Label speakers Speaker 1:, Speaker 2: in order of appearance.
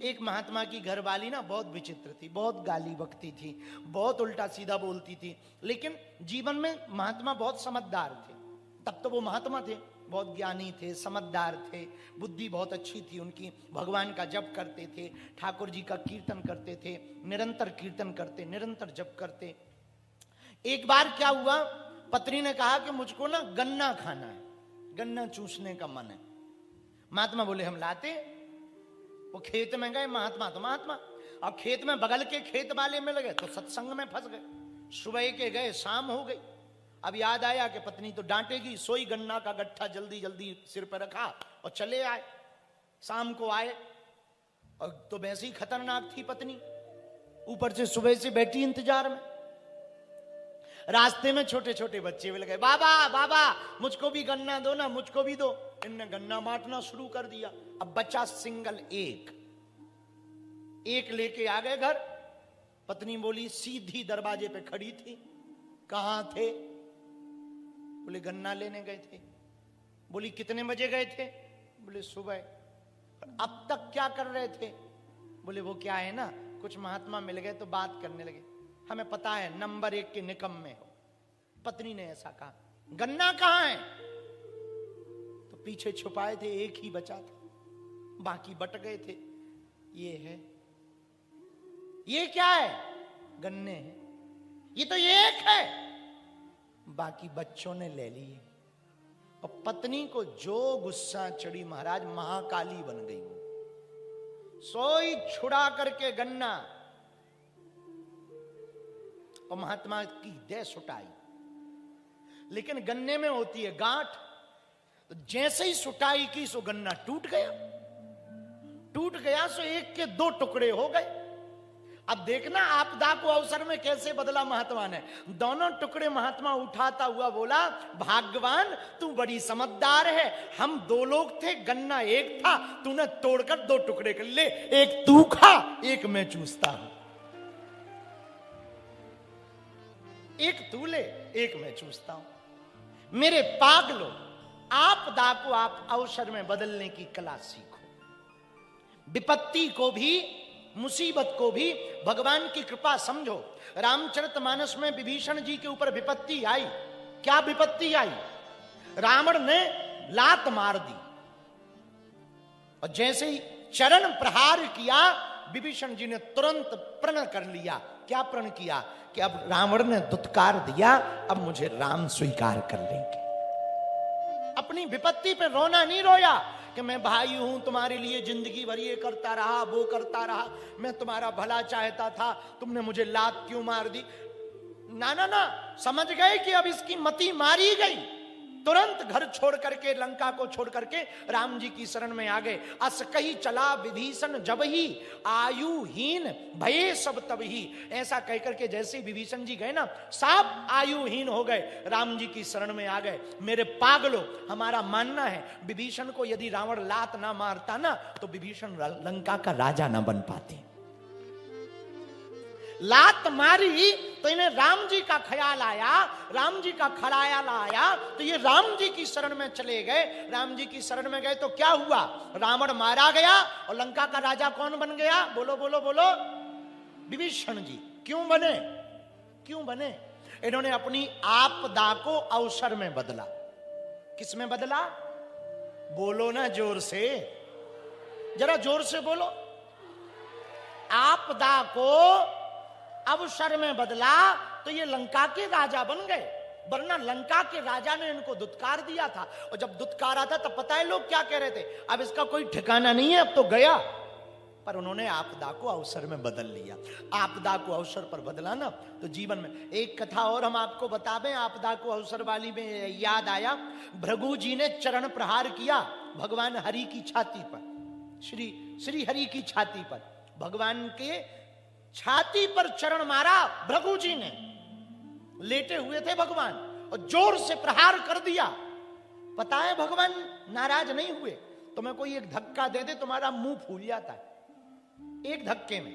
Speaker 1: एक महात्मा की घरवाली ना बहुत विचित्र थी, बहुत गाली बकती थी, बहुत उल्टा सीधा बोलती थी, लेकिन जीवन में महात्मा बहुत समझदार थे। तब तो वो महात्मा थे, बहुत ज्ञानी थे, समझदार थे, बुद्धि बहुत अच्छी थी उनकी, भगवान का जप करते थे, ठाकुर जी का कीर्तन करते थे, निरंतर कीर्तन करते, निरंतर जप करते। एक बार क्या हुआ, पत्नी ने कहा कि मुझको ना गन्ना खाना है, गन्ना चूसने का मन है। महात्मा बोले हम लाते। वो खेत में गए, महात्मा तो महात्मा, और खेत में बगल के खेत वाले मिल गए तो सत्संग में फंस गए। सुबह के गए, शाम हो गई। अब याद आया कि पत्नी तो डांटेगी, सोई गन्ना का गट्ठा जल्दी जल्दी सिर पर रखा और चले आए। शाम को आए और तो वैसे ही खतरनाक थी पत्नी, ऊपर से सुबह से बैठी इंतजार में। रास्ते में छोटे छोटे बच्चे मिल गए, बाबा बाबा मुझको भी गन्ना दो ना, मुझको भी दो। इनने गन्ना बांटना शुरू कर दिया। अब बच्चा सिंगल एक लेके आ गए घर। पत्नी बोली, सीधी दरवाजे पे खड़ी थी, कहां थे? बोले गन्ना लेने गए थे। बोली कितने बजे गए थे? बोले सुबह। अब तक क्या कर रहे थे? बोले वो क्या है ना, कुछ महात्मा मिल गए तो बात करने लगे, हमें पता है नंबर 1 के निकम्मे हो। पत्नी ने ऐसा कहा। गन्ना कहां है? तो पीछे छुपाए थे, एक ही बचा था, बाकी बट गए थे। ये है, ये क्या है? गन्ने हैं। ये तो ये एक है, बाकी बच्चों ने ले लिए। और पत्नी को जो गुस्सा चढ़ी महाराज, महाकाली बन गई वो। सोई छुड़ा करके गन्ना और महात्मा की देह सुटाई। लेकिन गन्ने में होती है गांठ, तो जैसे ही सुटाई की सो गन्ना टूट गया। टूट गया सो एक के 2 टुकड़े हो गए। अब देखना आपदा को अवसर में कैसे बदला महात्मा ने। दोनों टुकड़े महात्मा उठाता हुआ बोला, भाग्यवान तू बड़ी समझदार है, हम 2 लोग थे, गन्ना एक था, तूने तोड़कर 2 टुकड़े कर ले, एक तू खा, एक मैं चूसता हूं। एक तू ले, एक मैं चूसता हूं। मेरे पागलों, आपदा को आप अवसर में बदलने की कला सीखो। विपत्ति को भी, मुसीबत को भी भगवान की कृपा समझो। रामचरितमानस में विभीषण जी के ऊपर विपत्ति आई। क्या विपत्ति आई? रावण ने लात मार दी और जैसे ही चरण प्रहार किया, विभीषण जी ने तुरंत प्रण कर लिया। क्या प्रण किया? कि अब रावण ने दुत्कार दिया, अब मुझे राम स्वीकार कर लेंगे। अपनी विपत्ति पे रोना नहीं रोया कि मैं भाई हूं, तुम्हारे लिए जिंदगी भर ये करता रहा, वो करता रहा, मैं तुम्हारा भला चाहता था, तुमने मुझे लात क्यों मार दी। ना ना ना, समझ गए कि अब इसकी मति मारी गई। तुरंत घर छोड़ करके, लंका को छोड़ करके राम जी की शरण में आ गए। अस कही चला विभीषण जब ही, आयुहीन भये सब तब ही। ऐसा कहकर के जैसे विभीषण जी गए ना, सब आयुहीन हो गए, राम जी की शरण में आ गए। मेरे पागलों, हमारा मानना है विभीषण को यदि रावण लात ना मारता ना, तो विभीषण लंका का राजा ना बन पाते। लात मारी तो इन्हें राम जी का ख्याल आया, राम जी का ख्याल आया तो ये राम जी की शरण में चले गए। राम जी की शरण में गए तो क्या हुआ? रावण मारा गया और लंका का राजा कौन बन गया? बोलो बोलो बोलो, विभीषण जी। क्यों बने? क्यों बने? इन्होंने अपनी आपदा को अवसर में बदला। किस में बदला? बोलो ना जोर से, जरा जोर से बोलो। आपदा को अवसर में बदला तो ये लंका के राजा बन गए, वरना लंका के राजा ने इनको दुत्कार दिया था। और जब दुत्कारा था तब पता है लोग क्या कह रहे थे? अब इसका कोई ठिकाना नहीं है, अब तो गया। पर उन्होंने आपदा को अवसर में बदल लिया। आपदा को अवसर पर बदला ना तो जीवन में। एक कथा और हम आपको बता दें, आपदा को अवसर वाली में याद आया, भृगु जी ने चरण प्रहार किया भगवान हरि की छाती पर, श्री हरि की छाती पर। भगवान के छाती पर चरण मारा भृगु जी ने, लेटे हुए थे भगवान, और जोर से प्रहार कर दिया। पता है भगवान नाराज नहीं हुए। तुम्हें कोई एक धक्का दे दे, तुम्हारा मुंह फूल जाता है एक धक्के में।